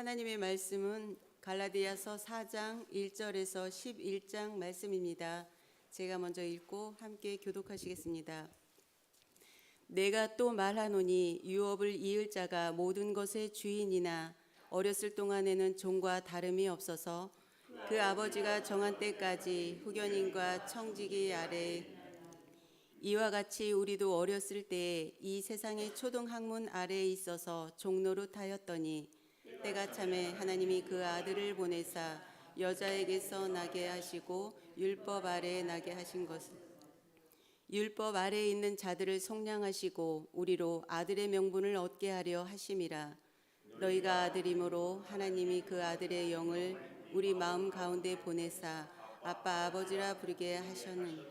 하나님의 말씀은 갈라디아서 4장 1절에서 11장 말씀입니다. 제가 먼저 읽고 함께 교독하시겠습니다. 내가 또 말하노니 유업을 이을 자가 모든 것의 주인이나 어렸을 동안에는 종과 다름이 없어서 그 아버지가 정한 때까지 후견인과 청지기 아래 이와 같이 우리도 어렸을 때에 이 세상의 초등학문 아래에 있어서 종노릇하였더니 때가 참에 하나님이 그 아들을 보내사 여자에게서 나게 하시고 율법 아래에 나게 하신 것은 율법 아래에 있는 자들을 속량하시고 우리로 아들의 명분을 얻게 하려 하심이라. 너희가 아들이므로 하나님이 그 아들의 영을 우리 마음 가운데 보내사 아빠 아버지라 부르게 하셨느니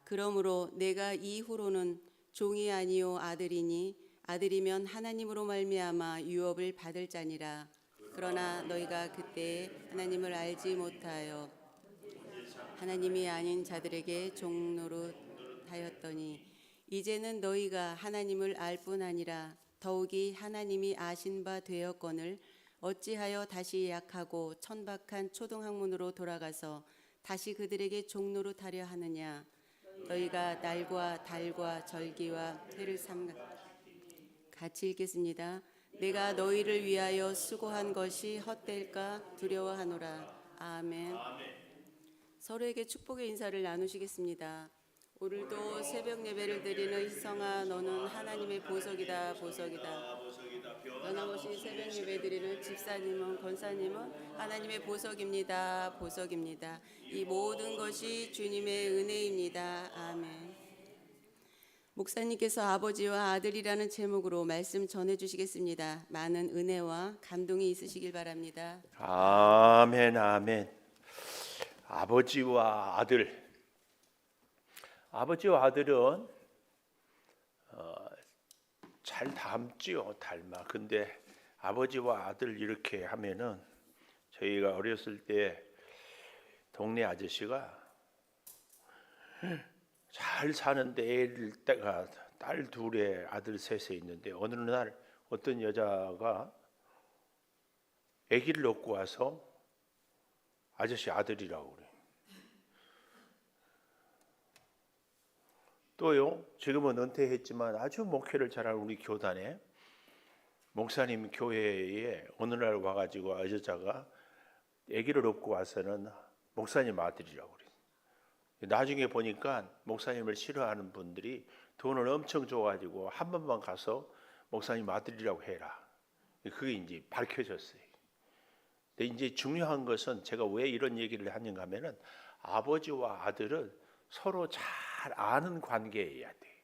그러므로 내가 이후로는 종이 아니요 아들이니 아들이면 하나님으로 말미암아 유업을 받을 자니라. 그러나 너희가 그때 하나님을 알지 못하여 하나님이 아닌 자들에게 종노릇하였더니 이제는 너희가 하나님을 알 뿐 아니라 더욱이 하나님이 아신 바 되었거늘 어찌하여 다시 약하고 천박한 초등학문으로 돌아가서 다시 그들에게 종노릇하려 하느냐. 너희가 날과 달과 절기와 해를 삼가 같이 읽겠습니다. 내가 너희를 위하여 수고한 것이 헛될까 두려워하노라. 아멘. 서로에게 축복의 인사를 나누시겠습니다. 오늘도 새벽 예배를 드리는 희성아, 너는 하나님의 보석이다, 보석이다. 변함없이 새벽 예배 드리는 집사님은, 권사님은 하나님의 보석입니다, 보석입니다. 이 모든 것이 주님의 은혜입니다. 아멘. 목사님께서 아버지와 아들이라는 제목으로 말씀 전해주시겠습니다. 많은 은혜와 감동이 있으시길 바랍니다. 아멘, 아멘. 아버지와 아들. 아버지와 아들은 잘 닮지요, 닮아. 근데 아버지와 아들 이렇게 하면은 저희가 어렸을 때 동네 아저씨가 잘 사는데 애를 때가 딸 둘에 아들 셋에 있는데 어느 날 어떤 여자가 아기를 놓고 와서 아저씨 아들이라고 그래. 또요, 지금은 은퇴했지만 아주 목회를 잘하는 우리 교단에 목사님 교회에 어느 날 와가지고 여자가 아기를 놓고 와서는 목사님 아들이라고 그래. 나중에 보니까 목사님을 싫어하는 분들이 돈을 엄청 줘가지고 한 번만 가서 목사님 아들이라고 해라. 그게 이제 밝혀졌어요. 근데 이제 중요한 것은 제가 왜 이런 얘기를 하는가 하면은 아버지와 아들은 서로 잘 아는 관계여야 돼.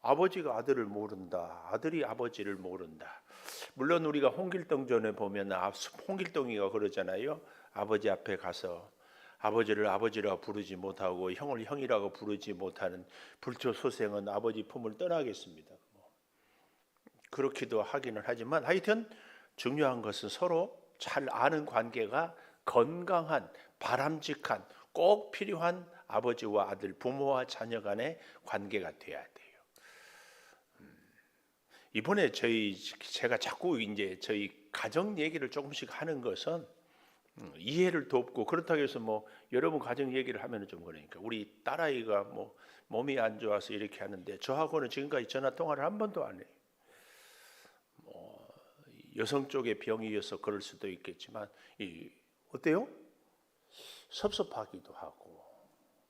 아버지가 아들을 모른다. 아들이 아버지를 모른다. 물론 우리가 홍길동전에 보면 홍길동이가 그러잖아요. 아버지 앞에 가서 아버지를 아버지라고 부르지 못하고 형을 형이라고 부르지 못하는 불초소생은 아버지 품을 떠나겠습니다. 그렇기도 하기는 하지만 하여튼 중요한 것은 서로 잘 아는 관계가 건강한 바람직한 꼭 필요한 아버지와 아들 부모와 자녀 간의 관계가 돼야 돼요. 이번에 제가 자꾸 이제 저희 가정 얘기를 조금씩 하는 것은 이해를 돕고 그렇다고 해서 뭐 여러분 가정 얘기를 하면은 좀 그러니까 우리 딸아이가 뭐 몸이 안 좋아서 이렇게 하는데 저하고는 지금까지 전화 통화를 한 번도 안 해요. 여성 쪽의 병이어서 그럴 수도 있겠지만 어때요? 섭섭하기도 하고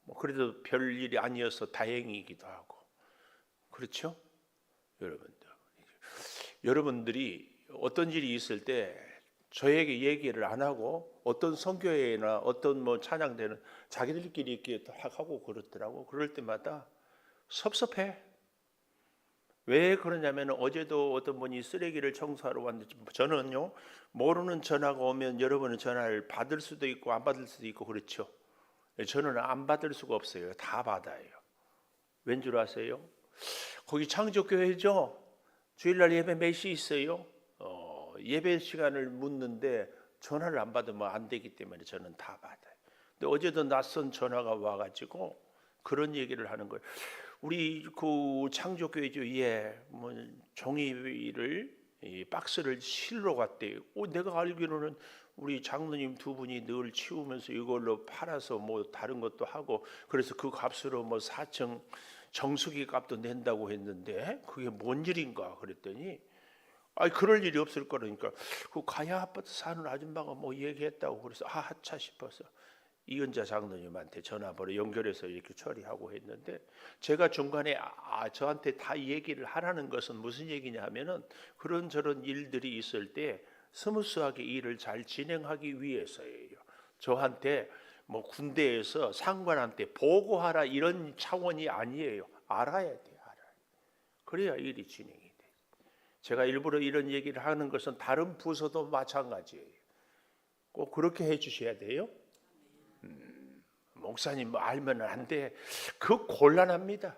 뭐 그래도 별 일이 아니어서 다행이기도 하고 그렇죠? 여러분들이 어떤 일이 있을 때 저에게 얘기를 안 하고 어떤 선교회나 어떤 뭐 찬양대는 자기들끼리 이렇게 하고 그렇더라고. 그럴 때마다 섭섭해. 왜 그러냐면 어제도 어떤 분이 쓰레기를 청소하러 왔는데 저는요 모르는 전화가 오면 여러분은 전화를 받을 수도 있고 안 받을 수도 있고 그렇죠. 저는 안 받을 수가 없어요. 다 받아요. 왠 줄 아세요? 거기 창조교회죠. 주일날 예배 몇 시 있어요? 예배 시간을 묻는데 전화를 안 받으면 안 되기 때문에 저는 다 받아요. 근데 어제도 낯선 전화가 와가지고 그런 얘기를 하는 거예요. 우리 그 창조교회죠. 뭐 종이를 이 박스를 실러 갔대요. 내가 알기로는 우리 장로님 두 분이 늘 치우면서 이걸로 팔아서 뭐 다른 것도 하고 그래서 그 값으로 뭐 4층 정수기 값도 낸다고 했는데 그게 뭔 일인가 그랬더니 그럴 일이 없을 거라니까. 그 가야 아파트 사는 아줌마가 뭐 얘기했다고 그래서 하차 싶어서 이은자 장로님한테 전화번호 연결해서 이렇게 처리하고 했는데 제가 중간에 저한테 다 얘기를 하라는 것은 무슨 얘기냐 하면은 그런저런 일들이 있을 때 스무스하게 일을 잘 진행하기 위해서예요. 저한테 뭐 군대에서 상관한테 보고하라 이런 차원이 아니에요. 알아야 돼요. 알아요. 그래야 일이 진행이 돼. 제가 일부러 이런 얘기를 하는 것은 다른 부서도 마찬가지예요. 꼭 그렇게 해주셔야 돼요. 목사님 뭐 알면 안 돼. 그 곤란합니다.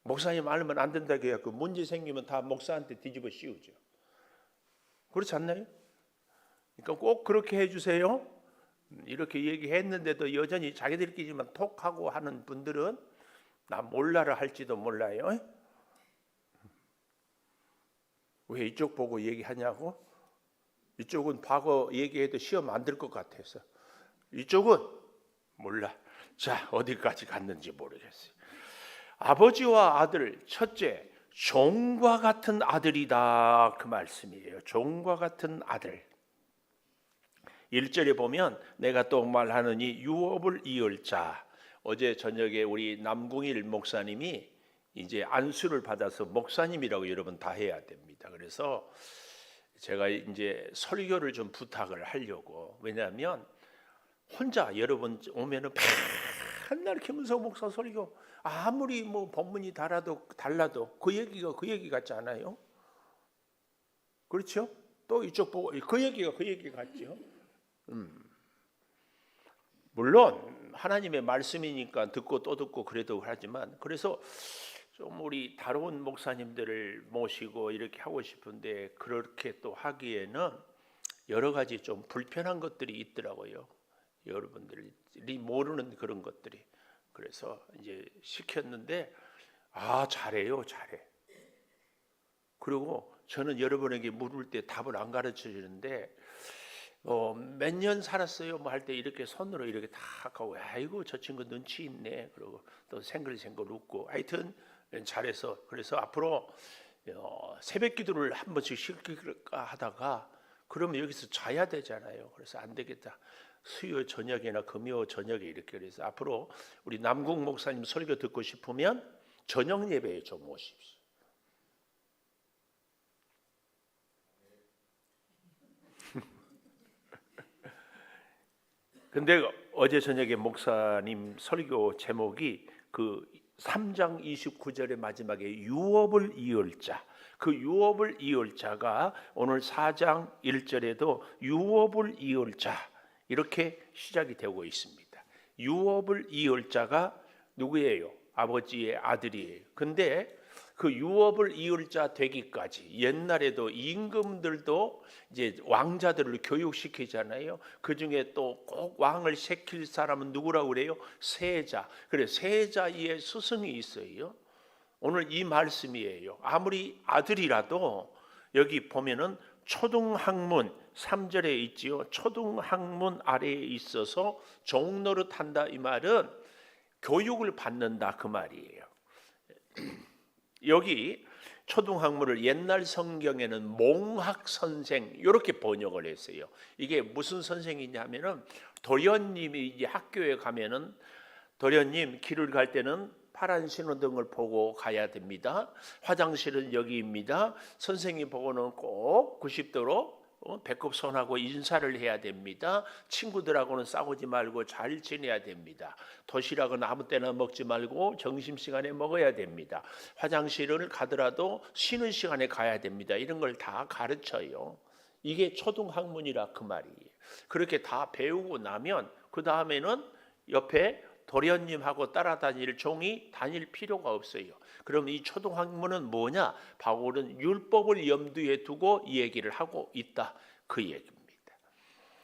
목사님 알면 안 된다고 해야 그 문제 생기면 다 목사한테 뒤집어 씌우죠. 그렇지 않나요? 그러니까 꼭 그렇게 해주세요. 이렇게 얘기했는데도 여전히 자기들끼리만 톡하고 하는 분들은 나 몰라라 할지도 몰라요. 왜 이쪽 보고 얘기하냐고? 이쪽은 과거 얘기해도 시험 안 들 것 같아서. 이쪽은 몰라. 자, 어디까지 갔는지 모르겠어요. 아버지와 아들, 첫째, 종과 같은 아들이다. 그 말씀이에요. 종과 같은 아들. 1절에 보면 내가 또 말하느니 유업을 이을 자. 어제 저녁에 우리 남궁일 목사님이 이제 안수를 받아서 목사님이라고 여러분 다 해야 됩니다. 그래서 제가 이제 설교를 좀 부탁을 하려고. 왜냐하면 혼자 여러분 오면은 맨날 김은석 목사 설교 아무리 뭐 본문이 달라도 그 얘기가 그 얘기 같지 않아요? 그렇죠? 또 이쪽 보고 그 얘기가 그 얘기 같죠? 물론 하나님의 말씀이니까 듣고 또 듣고 그래도 하지만 그래서 좀 우리 다른 목사님들을 모시고 이렇게 하고 싶은데 그렇게 또 하기에는 여러 가지 좀 불편한 것들이 있더라고요. 여러분들이 모르는 그런 것들이. 그래서 이제 시켰는데 잘해요. 잘해. 그리고 저는 여러분에게 물을 때 답을 안 가르쳐 주는데 몇 년 살았어요 뭐 할 때 이렇게 손으로 이렇게 탁 하고 아이고 저 친구 눈치 있네 그러고 또 생글생글 웃고 하여튼 잘해서 그래서 앞으로 새벽 기도를 한 번씩 시킬까 하다가 그러면 여기서 자야 되잖아요. 그래서 안 되겠다. 수요 저녁이나 금요 저녁에 이렇게 그래서 앞으로 우리 남궁 목사님 설교 듣고 싶으면 저녁 예배에 좀 오십시오. 근데 어제 저녁에 목사님 설교 제목이 그 3장 29절의 마지막에 유업을 이을 자. 그 유업을 이을 자가 오늘 4장 1절에도 유업을 이을 자 이렇게 시작이 되고 있습니다. 유업을 이을 자가 누구예요? 아버지의 아들이에요. 근데 그 유업을 이을 자 되기까지 옛날에도 임금들도 이제 왕자들을 교육시키잖아요. 그 중에 또 꼭 왕을 시킬 사람은 누구라고 그래요? 세자. 그래 세자의 스승이 있어요. 오늘 이 말씀이에요. 아무리 아들이라도 여기 보면은 초등학문 3절에 있지요. 초등학문 아래에 있어서 종노릇 한다 이 말은 교육을 받는다 그 말이에요. 여기 초등학문을 옛날 성경에는 몽학 선생 이렇게 번역을 했어요. 이게 무슨 선생이냐면은 도련님이 이제 학교에 가면은 도련님 길을 갈 때는 파란 신호등을 보고 가야 됩니다. 화장실은 여기입니다. 선생님 보고는 꼭 90도로 배꼽 손하고 인사를 해야 됩니다. 친구들하고는 싸우지 말고 잘 지내야 됩니다. 도시락은 아무 때나 먹지 말고 점심시간에 먹어야 됩니다. 화장실을 가더라도 쉬는 시간에 가야 됩니다. 이런 걸 다 가르쳐요. 이게 초등학문이라 그 말이에요. 그렇게 다 배우고 나면 그 다음에는 옆에 도련님하고 따라다닐 종이 다닐 필요가 없어요. 그럼 이 초등학문은 뭐냐? 바울은 율법을 염두에 두고 이 얘기를 하고 있다. 그 얘기입니다.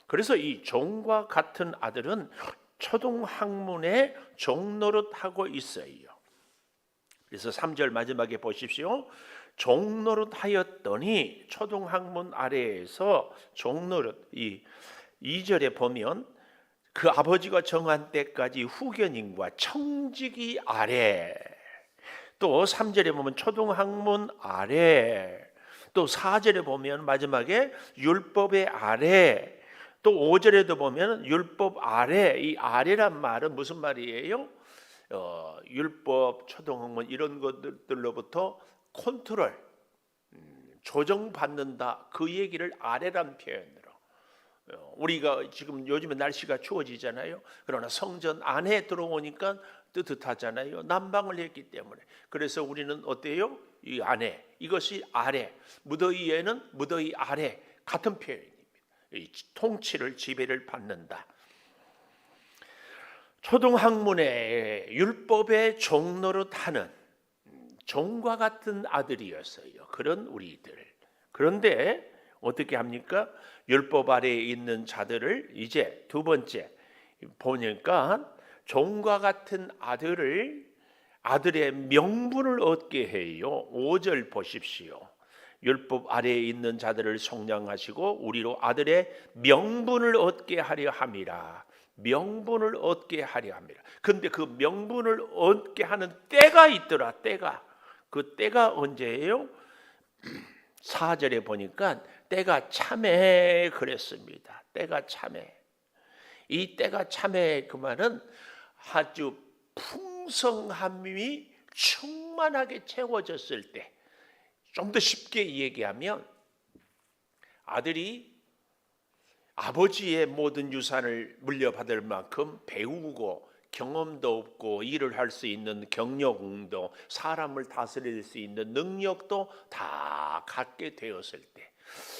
그래서 이 종과 같은 아들은 초등학문에 종노릇하고 있어요. 그래서 3절 마지막에 보십시오. 종노릇하였더니 초등학문 아래에서 종노릇 이 2절에 보면 그 아버지가 정한 때까지 후견인과 청지기 아래, 또 3절에 보면 초등학문 아래, 또 4절에 보면 마지막에 율법의 아래, 또 5절에도 보면 율법 아래. 이 아래란 말은 무슨 말이에요? 율법, 초등학문 이런 것들로부터 컨트롤, 조정받는다, 그 얘기를 아래란 표현으로. 우리가 지금 요즘에 날씨가 추워지잖아요. 그러나 성전 안에 들어오니까 뜨뜻하잖아요. 난방을 했기 때문에. 그래서 우리는 어때요? 이 안에, 이것이 아래, 무더위에는 무더위 아래, 같은 표현입니다. 이 통치를, 지배를 받는다. 초등학문의 율법의 종노릇하는 종과 같은 아들이었어요. 그런 우리들. 그런데 어떻게 합니까? 율법 아래에 있는 자들을 이제 두 번째 보니까 종과 같은 아들의 명분을 얻게 해요. 5절 보십시오. 율법 아래에 있는 자들을 속량하시고 우리로 아들의 명분을 얻게 하려 함이라. 명분을 얻게 하려 함이라. 근데 그 명분을 얻게 하는 때가 있더라. 때가. 그 때가 언제예요? 4절에 보니까 때가 참해 그랬습니다. 때가 참해. 이 때가 참해 그 말은 아주 풍성함이 충만하게 채워졌을 때, 좀 더 쉽게 얘기하면 아들이 아버지의 모든 유산을 물려받을 만큼 배우고 경험도 없고 일을 할 수 있는 경력도, 사람을 다스릴 수 있는 능력도 다 갖게 되었을 때,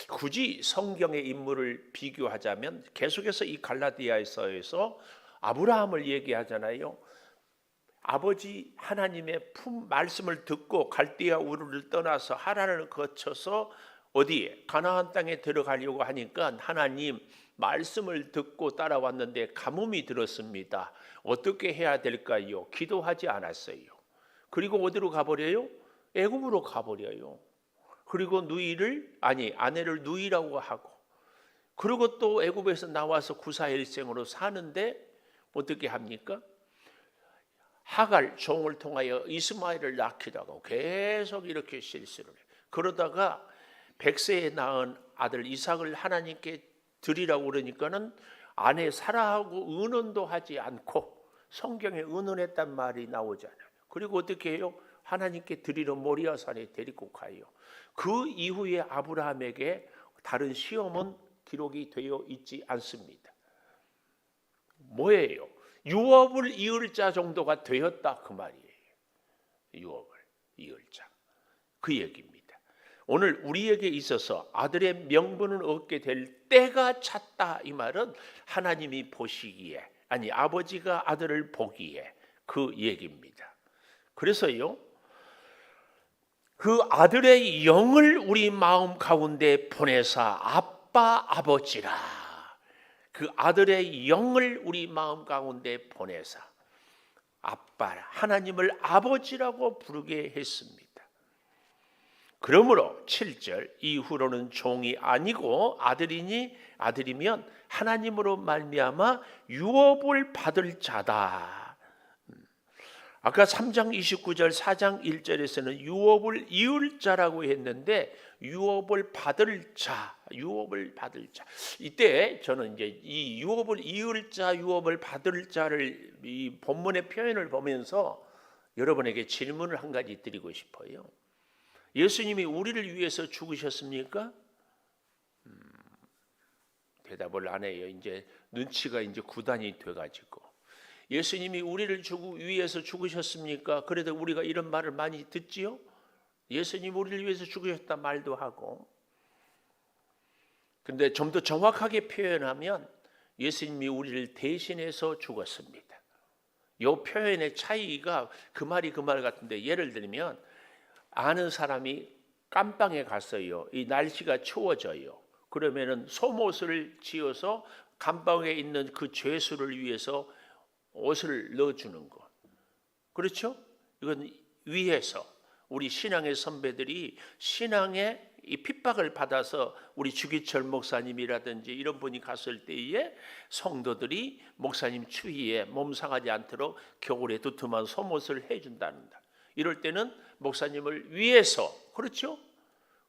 굳이 성경의 인물을 비교하자면 계속해서 이 갈라디아서에서 아브라함을 얘기하잖아요. 아버지 하나님의 말씀을 듣고 갈대아 우르를 떠나서 하란을 거쳐서 어디에? 가나안 땅에 들어가려고 하니까 하나님 말씀을 듣고 따라왔는데 가뭄이 들었습니다. 어떻게 해야 될까요? 기도하지 않았어요. 그리고 어디로 가버려요? 애굽으로 가버려요. 그리고 아내를 누이라고 하고, 그리고 또 애굽에서 나와서 구사일생으로 사는데 어떻게 합니까? 하갈 종을 통하여 이스마엘을 낳기도 하고 계속 이렇게 실수를 해요. 그러다가 100세에 낳은 아들 이삭을 하나님께 드리라고 그러니까는 아내 사라하고 의논도 하지 않고, 성경에 의논했단 말이 나오잖아요. 그리고 어떻게 해요? 하나님께 드리러 모리아산에 데리고 가요. 그 이후에 아브라함에게 다른 시험은 기록이 되어 있지 않습니다. 뭐예요? 유업을 이을 자 정도가 되었다 그 말이에요. 유업을 이을 자, 그 얘기입니다. 오늘 우리에게 있어서 아들의 명분을 얻게 될 때가 찼다 이 말은 하나님이 보시기에, 아니 아버지가 아들을 보기에 그 얘기입니다. 그래서요, 그 아들의 영을 우리 마음 가운데 보내사 아빠 아버지라, 그 아들의 영을 우리 마음 가운데 보내사 아빠, 하나님을 아버지라고 부르게 했습니다. 그러므로 7절 이후로는 종이 아니고 아들이면 하나님으로 말미암아 유업을 받을 자다. 아까 3장 29절 4장 1절에서는 유업을 이을 자라고 했는데 유업을 받을 자, 유업을 받을 자. 이때 저는 이제 이 유업을 이을 자, 유업을 받을 자를 이 본문의 표현을 보면서 여러분에게 질문을 한 가지 드리고 싶어요. 예수님이 우리를 위해서 죽으셨습니까? 대답을 안 해요. 이제 눈치가 이제 구단이 돼가지고. 예수님이 우리를 위해서 죽으셨습니까? 그래도 우리가 이런 말을 많이 듣지요. 예수님 우리를 위해서 죽으셨다 말도 하고. 근데 좀 더 정확하게 표현하면 예수님이 우리를 대신해서 죽었습니다. 이 표현의 차이가 그 말이 그 말 같은데, 예를 들면 아는 사람이 깜방에 갔어요. 이 날씨가 추워져요. 그러면은 속옷을 지어서 감방에 있는 그 죄수를 위해서 옷을 넣어주는 것. 그렇죠? 이건 위해서 우리 신앙의 선배들이 신앙의 이 핍박을 받아서 우리 주기철 목사님이라든지 이런 분이 갔을 때에 성도들이 목사님 추위에 몸 상하지 않도록 겨울에 두툼한 속옷을 해준답니다. 이럴 때는 목사님을 위해서, 그렇죠?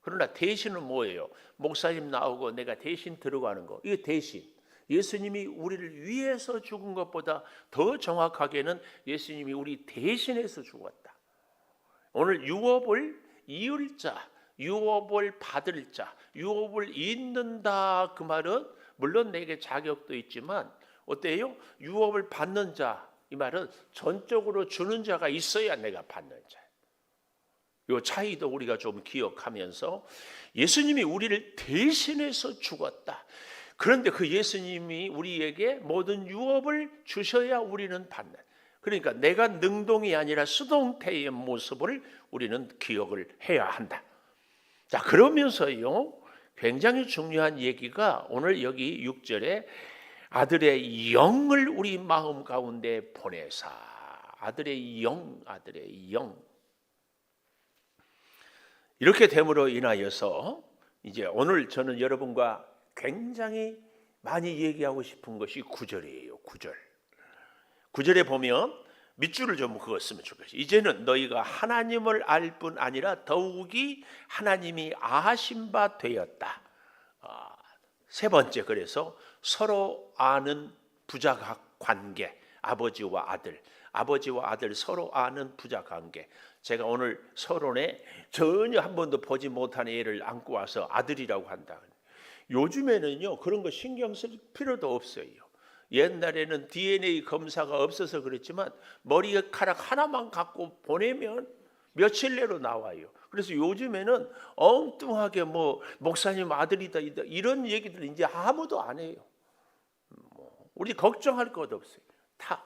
그러나 대신은 뭐예요? 목사님 나오고 내가 대신 들어가는 거. 이게 대신. 예수님이 우리를 위해서 죽은 것보다 더 정확하게는 예수님이 우리 대신해서 죽었다. 오늘 유업을 이을 자, 유업을 받을 자, 유업을 잇는다, 그 말은 물론 내게 자격도 있지만 어때요? 유업을 받는 자, 이 말은 전적으로 주는 자가 있어야 내가 받는 자. 이 차이도 우리가 좀 기억하면서 예수님이 우리를 대신해서 죽었다. 그런데 그 예수님이 우리에게 모든 유업을 주셔야 우리는 받는, 그러니까 내가 능동이 아니라 수동태의 모습을 우리는 기억을 해야 한다. 자, 그러면서요 굉장히 중요한 얘기가 오늘 여기 6절에 아들의 영을 우리 마음 가운데 보내사, 아들의 영, 아들의 영. 이렇게 됨으로 인하여서 이제 오늘 저는 여러분과 굉장히 많이 얘기하고 싶은 것이 9절이에요. 9절. 9절에 보면 밑줄을 좀 그었으면 좋겠어요. 이제는 너희가 하나님을 알 뿐 아니라 더욱이 하나님이 아신 바 되었다. 세 번째, 그래서 서로 아는 부자각 관계, 아버지와 아들, 아버지와 아들 서로 아는 부자 관계. 제가 오늘 서론에 전혀 한 번도 보지 못한 애를 안고 와서 아들이라고 한다. 요즘에는요 그런 거 신경 쓸 필요도 없어요. 옛날에는 DNA 검사가 없어서 그랬지만 머리카락 하나만 갖고 보내면 며칠 내로 나와요. 그래서 요즘에는 엉뚱하게 뭐 목사님 아들이다 이런 얘기들 이제 아무도 안 해요. 우리 걱정할 것 없어요. 다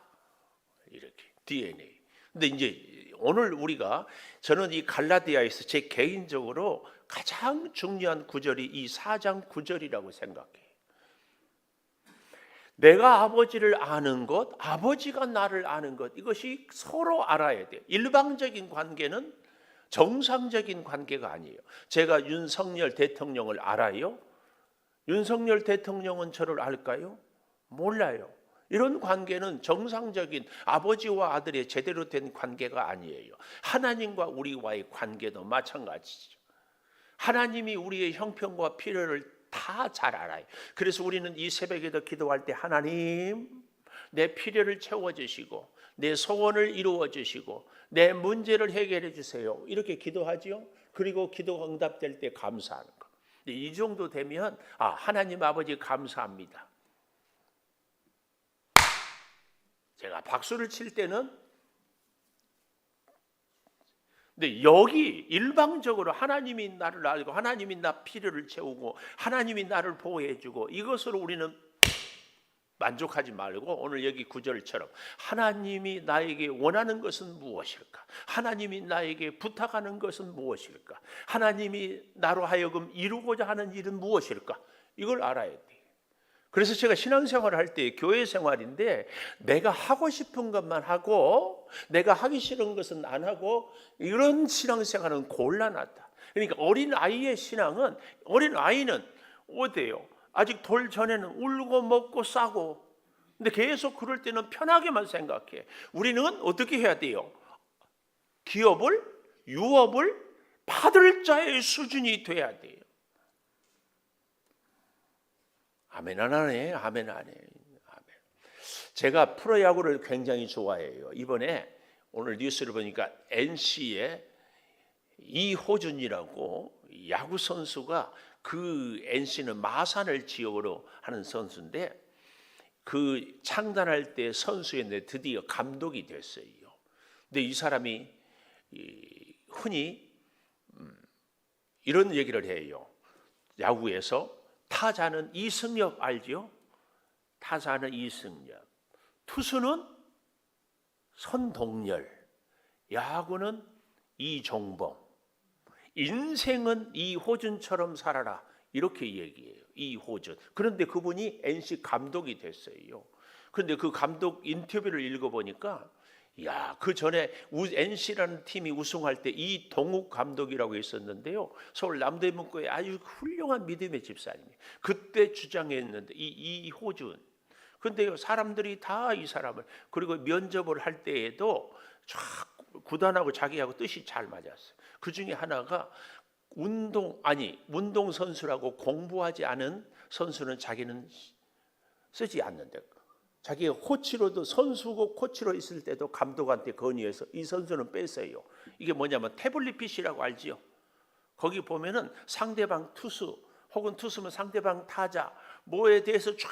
이렇게 DNA. 근데 이제 오늘 우리가, 저는 이 갈라디아에서 제 개인적으로 가장 중요한 구절이 이 4장 9절이라고 생각해요. 내가 아버지를 아는 것, 아버지가 나를 아는 것, 이것이 서로 알아야 돼요. 일방적인 관계는 정상적인 관계가 아니에요. 제가 윤석열 대통령을 알아요? 윤석열 대통령은 저를 알까요? 몰라요. 이런 관계는 정상적인 아버지와 아들의 제대로 된 관계가 아니에요. 하나님과 우리와의 관계도 마찬가지죠. 하나님이 우리의 형편과 필요를 다 잘 알아요. 그래서 우리는 이 새벽에도 기도할 때 하나님 내 필요를 채워주시고 내 소원을 이루어주시고 내 문제를 해결해 주세요. 이렇게 기도하지요. 그리고 기도가 응답될 때 감사하는 거. 이 정도 되면 하나님 아버지 감사합니다. 제가 박수를 칠 때는, 근데 여기 일방적으로 하나님이 나를 알고 하나님이 나 필요를 채우고 하나님이 나를 보호해주고 이것으로 우리는 만족하지 말고 오늘 여기 9절처럼 하나님이 나에게 원하는 것은 무엇일까? 하나님이 나에게 부탁하는 것은 무엇일까? 하나님이 나로 하여금 이루고자 하는 일은 무엇일까? 이걸 알아야 돼. 그래서 제가 신앙생활을 할 때 교회 생활인데 내가 하고 싶은 것만 하고 내가 하기 싫은 것은 안 하고 이런 신앙생활은 곤란하다. 그러니까 어린아이의 신앙은, 어린아이는 어때요? 아직 돌 전에는 울고 먹고 싸고, 근데 계속 그럴 때는 편하게만 생각해. 우리는 어떻게 해야 돼요? 기업을, 유업을 받을 자의 수준이 돼야 돼요. 아멘 안 하네. 아멘 안 해. 아멘. 제가 프로야구를 굉장히 좋아해요. 이번에 오늘 뉴스를 보니까 NC의 이호준이라고 야구 선수가, 그 NC는 마산을 지역으로 하는 선수인데 그 창단할 때 선수였는데 드디어 감독이 됐어요. 근데 이 사람이 흔히 이런 얘기를 해요. 야구에서 타자는 이승엽 알죠? 타자는 이승엽, 투수는 선동열, 야구는 이종범, 인생은 이호준처럼 살아라, 이렇게 얘기해요. 이호준. 그런데 그분이 NC 감독이 됐어요. 그런데 그 감독 인터뷰를 읽어보니까 야, 그 전에 NC라는 팀이 우승할 때 이동욱 감독이라고 있었는데요. 서울 남대문구의 아주 훌륭한 믿음의 집사님이 그때 주장했는데 이호준. 근데요, 사람들이 다 이 사람을, 그리고 면접을 할 때에도 쫙 구단하고 자기하고 뜻이 잘 맞았어요. 그 중에 하나가 운동 선수라고 공부하지 않은 선수는 자기는 쓰지 않는다. 자기가 코치로도, 선수고 코치로 있을 때도 감독한테 건의해서 이 선수는 뺐어요. 이게 뭐냐면 태블릿 PC라고 알지요? 거기 보면은 상대방 투수 혹은 투수면 상대방 타자 뭐에 대해서 쫙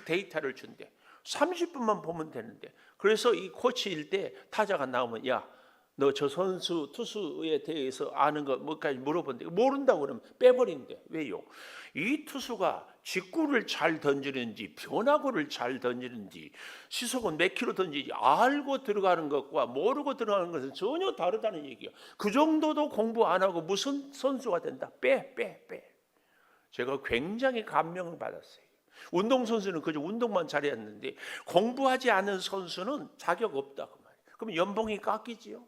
데이터를 준대. 30분만 보면 되는데, 그래서 이 코치일 때 타자가 나오면 야, 너 저 선수 투수에 대해서 아는 거 뭐까지 물어본대. 모른다고 그러면 빼버린대. 왜요? 이 투수가 직구를 잘 던지는지 변화구를 잘 던지는지 시속은 몇 킬로 던지지 알고 들어가는 것과 모르고 들어가는 것은 전혀 다르다는 얘기야. 그 정도도 공부 안 하고 무슨 선수가 된다. 빼. 제가 굉장히 감명을 받았어요. 운동선수는 그저 운동만 잘했는데 공부하지 않은 선수는 자격 없다 그 말이에요. 그럼 연봉이 깎이지요.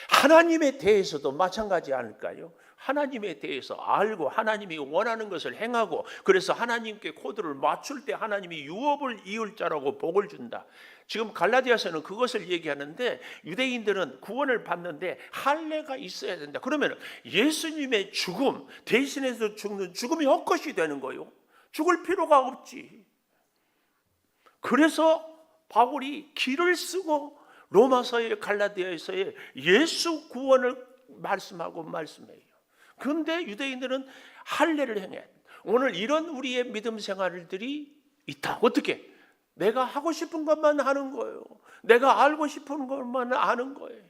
하나님에 대해서도 마찬가지 않을까요? 하나님에 대해서 알고 하나님이 원하는 것을 행하고, 그래서 하나님께 코드를 맞출 때 하나님이 유업을 이을 자라고 복을 준다. 지금 갈라디아서는 그것을 얘기하는데, 유대인들은 구원을 받는데 할례가 있어야 된다. 그러면 예수님의 죽음 대신해서 죽는 죽음이 헛것이 되는 거예요. 죽을 필요가 없지. 그래서 바울이 길을 쓰고 로마서의 갈라디아서의 예수 구원을 말씀해요. 그런데 유대인들은 할례를 행해. 오늘 이런 우리의 믿음 생활들이 있다. 어떻게? 내가 하고 싶은 것만 하는 거예요. 내가 알고 싶은 것만 아는 거예요.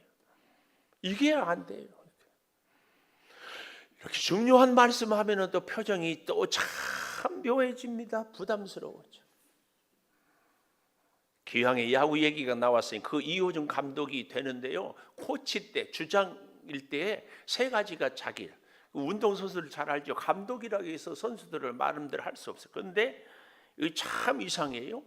이게 안 돼요. 이렇게 중요한 말씀하면 또 표정이 또 참 묘해집니다. 부담스러워져. 기왕에 야구 얘기가 나왔으니 그 이호준 감독이 되는데요. 코치 때, 주장일 때 세 가지가 자기. 운동선수를 잘 알죠. 감독이라고 해서 선수들을 마음대로 할 수 없어요. 그런데 참 이상해요.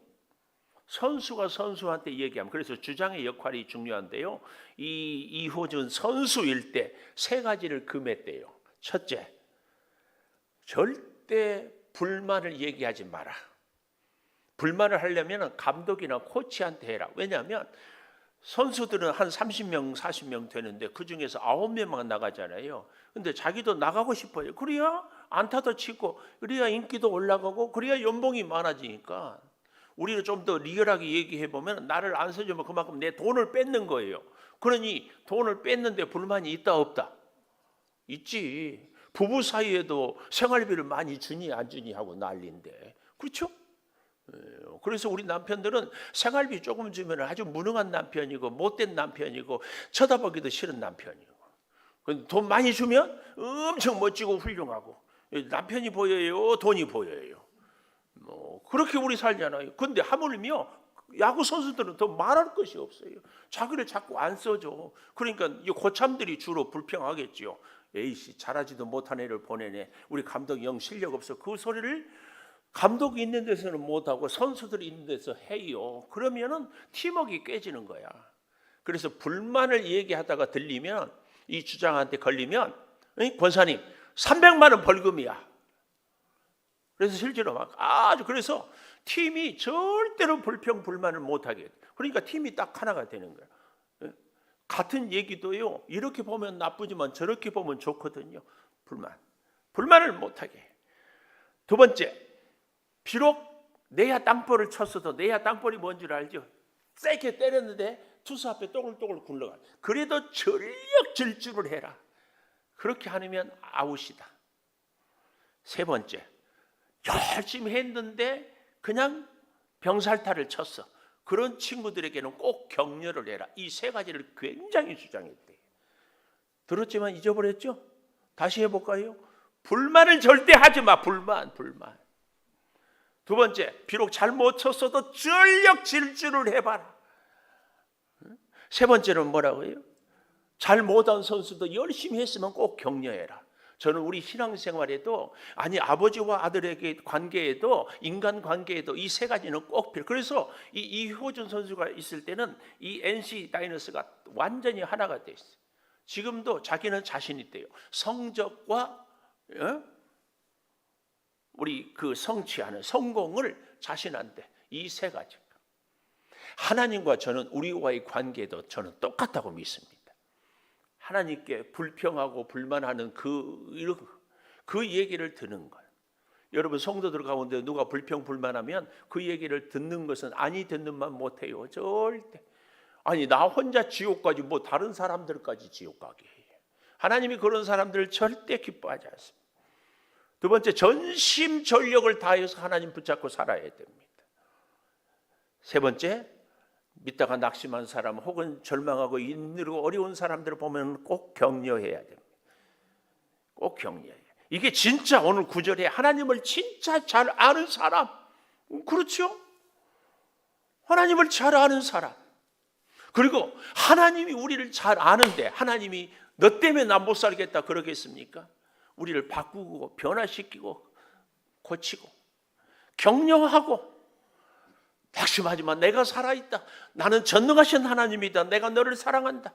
선수가 선수한테 얘기하면, 그래서 주장의 역할이 중요한데요. 이 이호준 선수일 때 세 가지를 금했대요. 첫째, 절대 불만을 얘기하지 마라. 불만을 하려면 감독이나 코치한테 해라. 왜냐하면 선수들은 한 30명, 40명 되는데 그 중에서 9명만 나가잖아요. 근데 자기도 나가고 싶어요. 그래야 안타도 치고, 그래야 인기도 올라가고, 그래야 연봉이 많아지니까. 우리는 좀 더 리얼하게 얘기해 보면, 나를 안 써주면 그만큼 내 돈을 뺏는 거예요. 그러니 돈을 뺐는데 불만이 있다 없다? 있지. 부부 사이에도 생활비를 많이 주니 안 주니 하고 난리인데, 그렇죠? 그래서 우리 남편들은 생활비 조금 주면 아주 무능한 남편이고 못된 남편이고 쳐다보기도 싫은 남편이고, 돈 많이 주면 엄청 멋지고 훌륭하고, 남편이 보여요, 돈이 보여요. 그렇게 우리 살잖아요. 근데 하물며 야구 선수들은 더 말할 것이 없어요. 자기를 자꾸 안 써줘. 그러니까 이 고참들이 주로 불평하겠죠. 에이씨, 잘하지도 못한 애를 보내네. 우리 감독이 영 실력 없어. 그 소리를 감독이 있는 데서는 못하고 선수들이 있는 데서 해요. 그러면은 팀워크가 깨지는 거야. 그래서 불만을 얘기하다가 들리면, 이 주장한테 걸리면, 권사님 300만 원 벌금이야. 그래서 실제로 막 아주, 그래서 팀이 절대로 불평불만을 못하게. 그러니까 팀이 딱 하나가 되는 거야. 같은 얘기도요, 이렇게 보면 나쁘지만 저렇게 보면 좋거든요. 불만을 못하게. 두 번째, 비록 내야 땅볼을 쳤어도, 내야 땅볼이 뭔 줄 알죠? 세게 때렸는데 투수 앞에 또글또글 굴러가. 그래도 전력 질주를 해라. 그렇게 하면 아웃이다. 세 번째, 열심히 했는데 그냥 병살타를 쳤어. 그런 친구들에게는 꼭 격려를 해라. 이 세 가지를 굉장히 주장했대요. 들었지만 잊어버렸죠? 다시 해볼까요? 불만을 절대 하지 마. 불만. 두 번째, 비록 잘못 쳤어도 전력 질주를 해봐라. 세 번째는 뭐라고요? 잘 못한 선수도 열심히 했으면 꼭 격려해라. 저는 우리 신앙생활에도, 아니 아버지와 아들에게 관계에도, 인간 관계에도 이 세 가지는 꼭 필요. 그래서 이 이효준 선수가 있을 때는 이 NC 다이너스가 완전히 하나가 돼 있어요. 지금도 자기는 자신 있대요. 성적과 우리 그 성취하는 성공을 자신한테, 이 세 가지. 하나님과 저는, 우리와의 관계도 저는 똑같다고 믿습니다. 하나님께 불평하고 불만하는 그 얘기를 듣는 거예요. 여러분 성도들 가운데 누가 불평 불만하면 그 얘기를 듣는 것은 아니 듣는 만 못해요. 절대. 아니 나 혼자 지옥 가지 뭐 다른 사람들까지 지옥 가게 해요. 하나님이 그런 사람들을 절대 기뻐하지 않습니다. 두 번째, 전심전력을 다해서 하나님 붙잡고 살아야 됩니다. 세 번째, 믿다가 낙심한 사람 혹은 절망하고 힘들고 어려운 사람들을 보면 꼭 격려해야 됩니다. 꼭 격려해야. 이게 진짜 오늘 구절에 하나님을 진짜 잘 아는 사람, 그렇죠? 하나님을 잘 아는 사람, 그리고 하나님이 우리를 잘 아는데 하나님이 너 때문에 나 못 살겠다 그러겠습니까? 우리를 바꾸고 변화시키고 고치고 격려하고, 낙심하지만 내가 살아있다. 나는 전능하신 하나님이다. 내가 너를 사랑한다.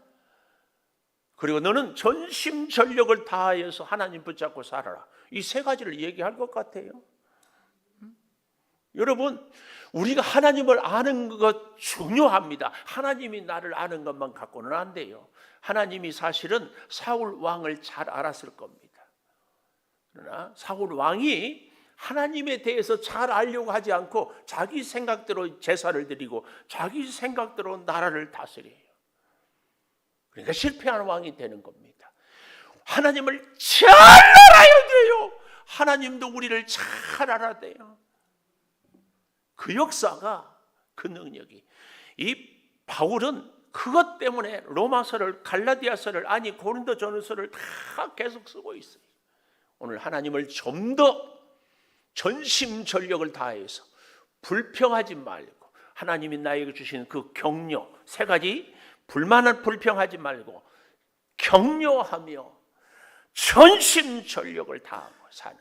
그리고 너는 전심전력을 다하여서 하나님 붙잡고 살아라. 이 세 가지를 얘기할 것 같아요. 여러분, 우리가 하나님을 아는 것 중요합니다. 하나님이 나를 아는 것만 갖고는 안 돼요. 하나님이 사실은 사울 왕을 잘 알았을 겁니다. 그러나 사울 왕이 하나님에 대해서 잘 알려고 하지 않고 자기 생각대로 제사를 드리고 자기 생각대로 나라를 다스려요. 그러니까 실패하는 왕이 되는 겁니다. 하나님을 잘 알아야 돼요. 하나님도 우리를 잘 알아야 돼요. 그 역사가, 그 능력이, 이 바울은 그것 때문에 로마서를, 갈라디아서를, 아니 고린도전서를 다 계속 쓰고 있어요. 오늘 하나님을 좀 더 전심전력을 다해서 불평하지 말고, 하나님이 나에게 주신 그 격려 세 가지, 불만을 불평하지 말고 격려하며 전심전력을 다하고 사는,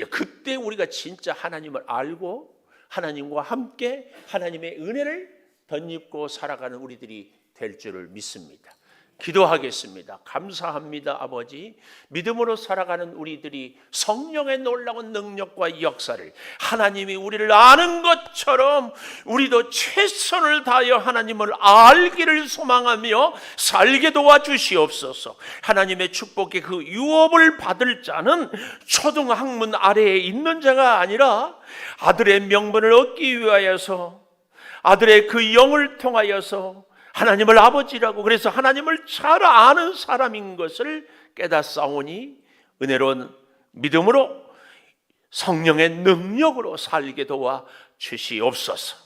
그때 우리가 진짜 하나님을 알고 하나님과 함께 하나님의 은혜를 덧입고 살아가는 우리들이 될 줄을 믿습니다. 기도하겠습니다. 감사합니다, 아버지. 믿음으로 살아가는 우리들이 성령의 놀라운 능력과 역사를, 하나님이 우리를 아는 것처럼 우리도 최선을 다하여 하나님을 알기를 소망하며 살게 도와주시옵소서. 하나님의 축복의 그 유업을 받을 자는 초등학문 아래에 있는 자가 아니라 아들의 명분을 얻기 위하여서, 아들의 그 영을 통하여서 하나님을 아버지라고, 그래서 하나님을 잘 아는 사람인 것을 깨닫사오니 은혜로운 믿음으로 성령의 능력으로 살게 도와 주시옵소서.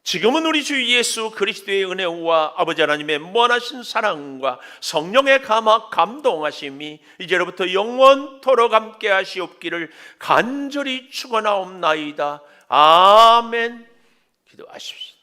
지금은 우리 주 예수 그리스도의 은혜와 아버지 하나님의 무한하신 사랑과 성령의 감화 감동하심이 이제로부터 영원토록 함께 하시옵기를 간절히 축원하옵나이다. 아멘. 기도하십시오.